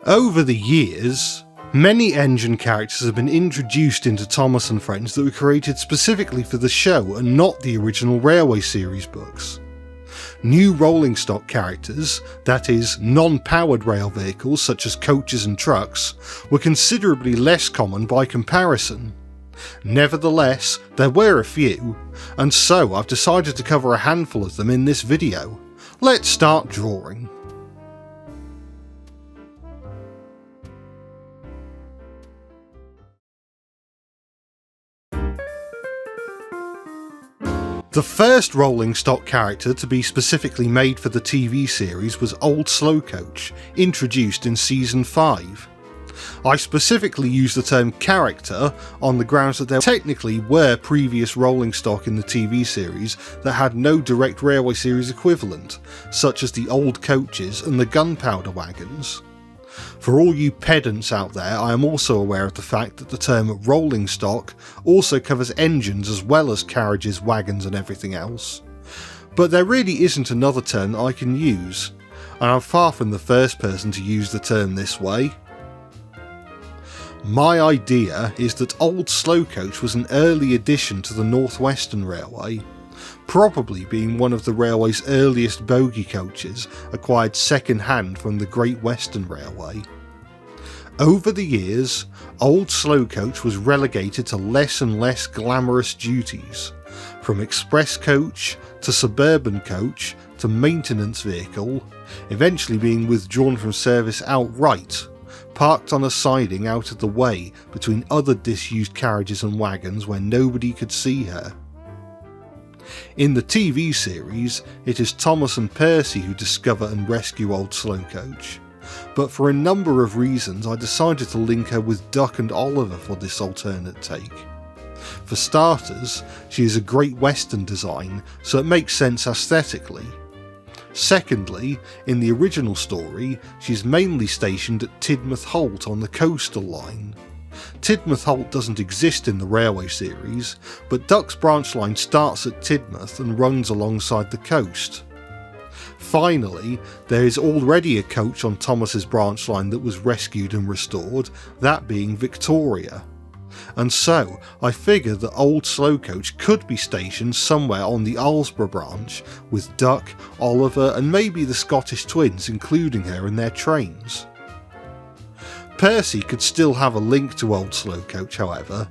Over the years, many engine characters have been introduced into Thomas & Friends that were created specifically for the show and not the original Railway series books. New rolling stock characters, that is, non-powered rail vehicles such as coaches and trucks, were considerably less common by comparison. Nevertheless, there were a few, and so I've decided to cover a handful of them in this video. Let's start drawing. The first rolling stock character to be specifically made for the TV series was Old Slow Coach, introduced in Season 5. I specifically use the term character on the grounds that there technically were previous rolling stock in the TV series that had no direct Railway series equivalent, such as the old coaches and the gunpowder wagons. For all you pedants out there, I am also aware of the fact that the term rolling stock also covers engines as well as carriages, wagons and everything else. But there really isn't another term that I can use, and I'm far from the first person to use the term this way. My idea is that Old Slow Coach was an early addition to the North Western Railway, probably being one of the railway's earliest bogie coaches acquired second hand from the Great Western Railway. Over the years, Old Slow Coach was relegated to less and less glamorous duties, from express coach to suburban coach to maintenance vehicle, eventually being withdrawn from service outright, parked on a siding out of the way between other disused carriages and wagons where nobody could see her. In the TV series, it is Thomas and Percy who discover and rescue Old Slow Coach, but for a number of reasons I decided to link her with Duck and Oliver for this alternate take. For starters, she is a Great Western design, so it makes sense aesthetically. Secondly, in the original story, she is mainly stationed at Tidmouth Holt on the coastal line. Tidmouth Holt doesn't exist in the Railway series, but Duck's branch line starts at Tidmouth and runs alongside the coast. Finally, there is already a coach on Thomas's branch line that was rescued and restored, that being Victoria. And so, I figured that Old Slow Coach could be stationed somewhere on the Alsborough branch, with Duck, Oliver and maybe the Scottish twins including her in their trains. Percy could still have a link to Old Slow Coach, however.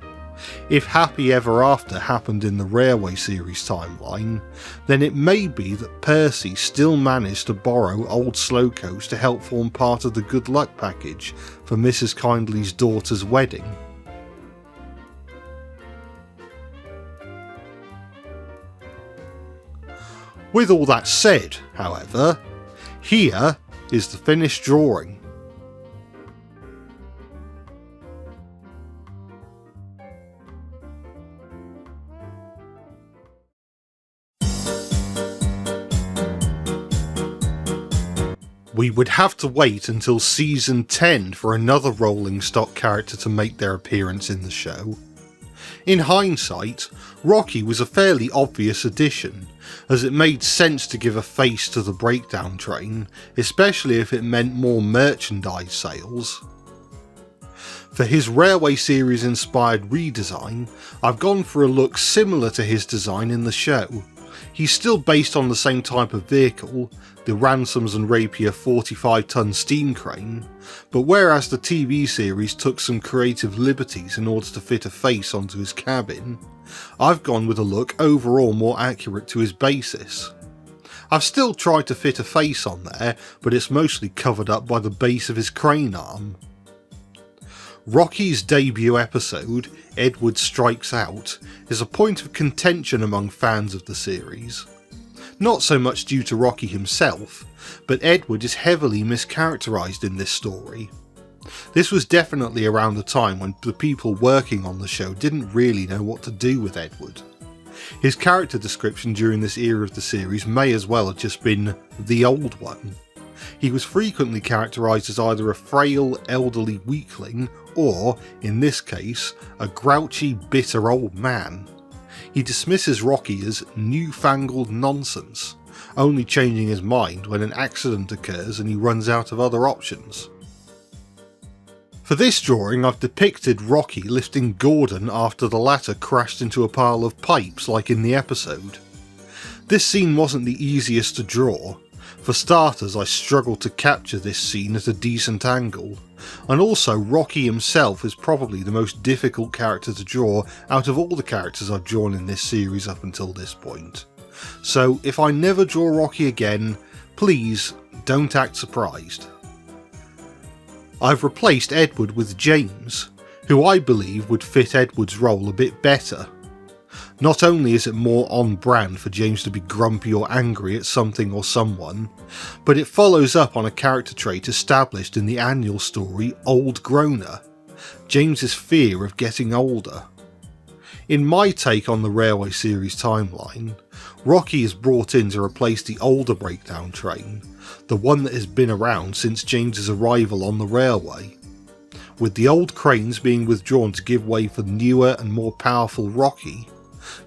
If Happy Ever After happened in the Railway series timeline, then it may be that Percy still managed to borrow Old Slow Coach to help form part of the good luck package for Mrs. Kindly's daughter's wedding. With all that said, however, here is the finished drawing. We would have to wait until Season 10 for another rolling stock character to make their appearance in the show. In hindsight, Rocky was a fairly obvious addition, as it made sense to give a face to the breakdown train, especially if it meant more merchandise sales. For his Railway series inspired redesign, I've gone for a look similar to his design in the show. He's still based on the same type of vehicle, the Ransoms and Rapier 45-ton steam crane, but whereas the TV series took some creative liberties in order to fit a face onto his cabin, I've gone with a look overall more accurate to his basis. I've still tried to fit a face on there, but it's mostly covered up by the base of his crane arm. Rocky's debut episode, Edward Strikes Out, is a point of contention among fans of the series. Not so much due to Rocky himself, but Edward is heavily mischaracterised in this story. This was definitely around the time when the people working on the show didn't really know what to do with Edward. His character description during this era of the series may as well have just been the old one. He was frequently characterised as either a frail, elderly weakling or, in this case, a grouchy, bitter old man. He dismisses Rocky as newfangled nonsense, only changing his mind when an accident occurs and he runs out of other options. For this drawing I've depicted Rocky lifting Gordon after the latter crashed into a pile of pipes like in the episode. This scene wasn't the easiest to draw. For starters, I struggled to capture this scene at a decent angle, and also Rocky himself is probably the most difficult character to draw out of all the characters I've drawn in this series up until this point. So if I never draw Rocky again, please don't act surprised. I've replaced Edward with James, who I believe would fit Edward's role a bit better. Not only is it more on brand for James to be grumpy or angry at something or someone, but it follows up on a character trait established in the annual story Old Groaner, James's fear of getting older. In my take on the Railway series timeline, Rocky is brought in to replace the older breakdown train, the one that has been around since James's arrival on the railway. With the old cranes being withdrawn to give way for newer and more powerful Rocky,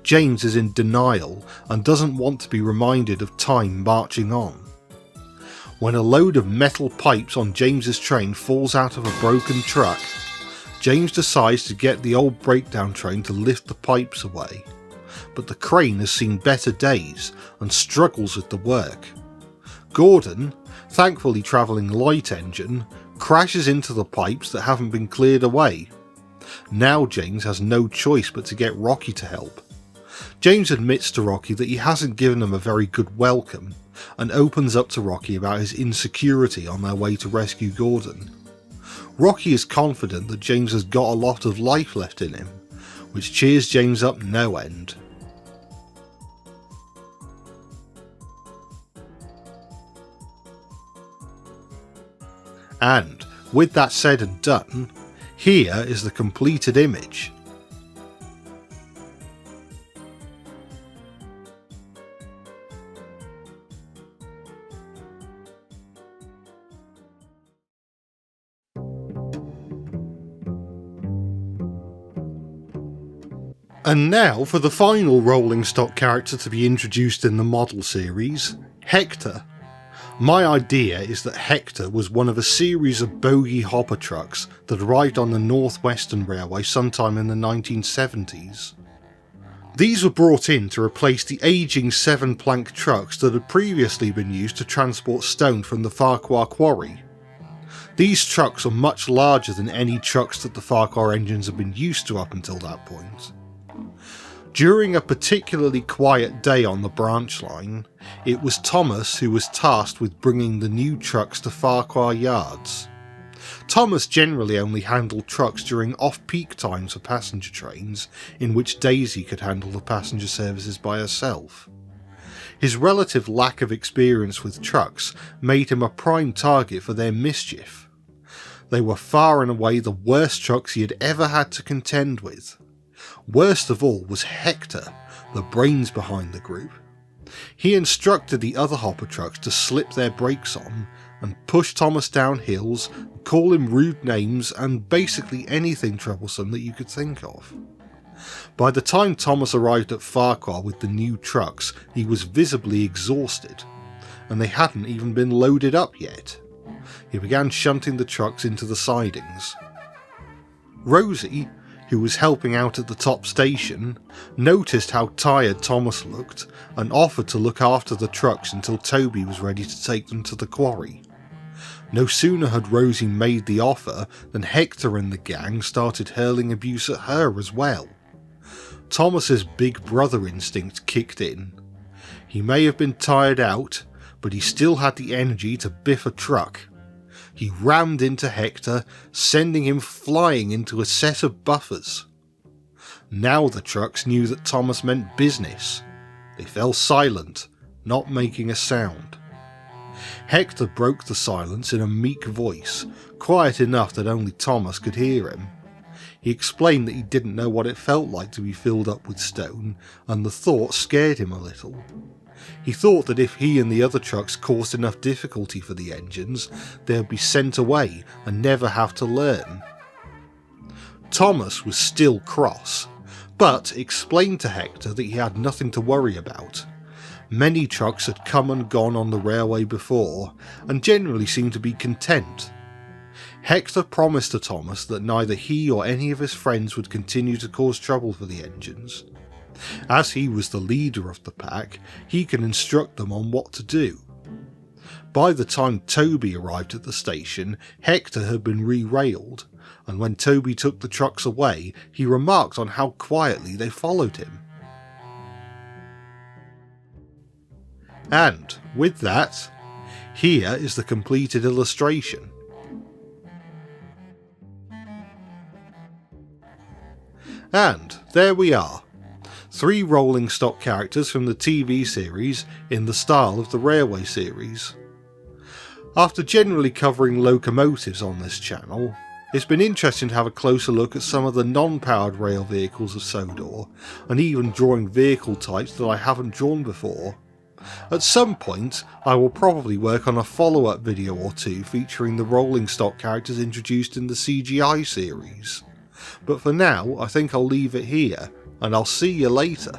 James is in denial and doesn't want to be reminded of time marching on. When a load of metal pipes on James's train falls out of a broken truck, James decides to get the old breakdown train to lift the pipes away, but the crane has seen better days and struggles with the work. Gordon, thankfully travelling light engine, crashes into the pipes that haven't been cleared away. Now James has no choice but to get Rocky to help. James admits to Rocky that he hasn't given him a very good welcome, and opens up to Rocky about his insecurity on their way to rescue Gordon. Rocky is confident that James has got a lot of life left in him, which cheers James up no end. And, with that said and done, here is the completed image. And now for the final rolling stock character to be introduced in the model series, Hector. My idea is that Hector was one of a series of bogie hopper trucks that arrived on the North Western Railway sometime in the 1970s. These were brought in to replace the ageing 7-plank trucks that had previously been used to transport stone from the Farquhar quarry. These trucks are much larger than any trucks that the Farquhar engines have been used to up until that point. During a particularly quiet day on the branch line, it was Thomas who was tasked with bringing the new trucks to Farquhar yards. Thomas generally only handled trucks during off-peak times for passenger trains, in which Daisy could handle the passenger services by herself. His relative lack of experience with trucks made him a prime target for their mischief. They were far and away the worst trucks he had ever had to contend with. Worst of all was Hector, the brains behind the group. He instructed the other hopper trucks to slip their brakes on and push Thomas down hills, call him rude names and basically anything troublesome that you could think of. By the time Thomas arrived at Farquhar with the new trucks, he was visibly exhausted, and they hadn't even been loaded up yet. He began shunting the trucks into the sidings. Rosie, who was helping out at the top station, noticed how tired Thomas looked and offered to look after the trucks until Toby was ready to take them to the quarry. No sooner had Rosie made the offer than Hector and the gang started hurling abuse at her as well. Thomas's big brother instinct kicked in. He may have been tired out, but he still had the energy to biff a truck. He rammed into Hector, sending him flying into a set of buffers. Now the trucks knew that Thomas meant business. They fell silent, not making a sound. Hector broke the silence in a meek voice, quiet enough that only Thomas could hear him. He explained that he didn't know what it felt like to be filled up with stone, and the thought scared him a little. He thought that if he and the other trucks caused enough difficulty for the engines, they would be sent away and never have to learn. Thomas was still cross, but explained to Hector that he had nothing to worry about. Many trucks had come and gone on the railway before, and generally seemed to be content. Hector promised to Thomas that neither he or any of his friends would continue to cause trouble for the engines. As he was the leader of the pack, he can instruct them on what to do. By the time Toby arrived at the station, Hector had been re-railed, and when Toby took the trucks away, he remarked on how quietly they followed him. And, with that, here is the completed illustration. And there we are. 3 rolling stock characters from the TV series in the style of the Railway series. After generally covering locomotives on this channel, it's been interesting to have a closer look at some of the non-powered rail vehicles of Sodor, and even drawing vehicle types that I haven't drawn before. At some point, I will probably work on a follow-up video or two featuring the rolling stock characters introduced in the CGI series. But for now, I think I'll leave it here, and I'll see you later.